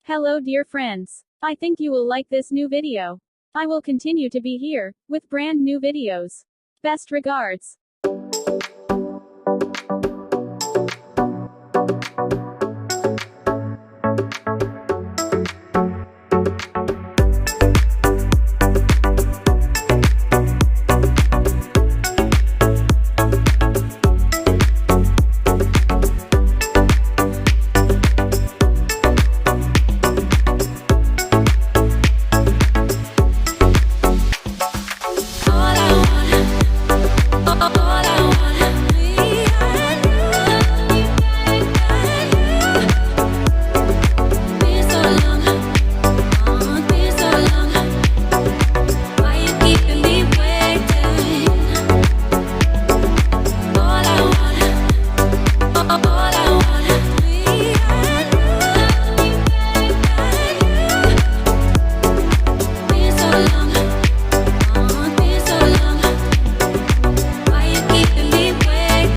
Hello dear friends. I think you will like this new video. I will continue to be here, with brand new videos. Best regards.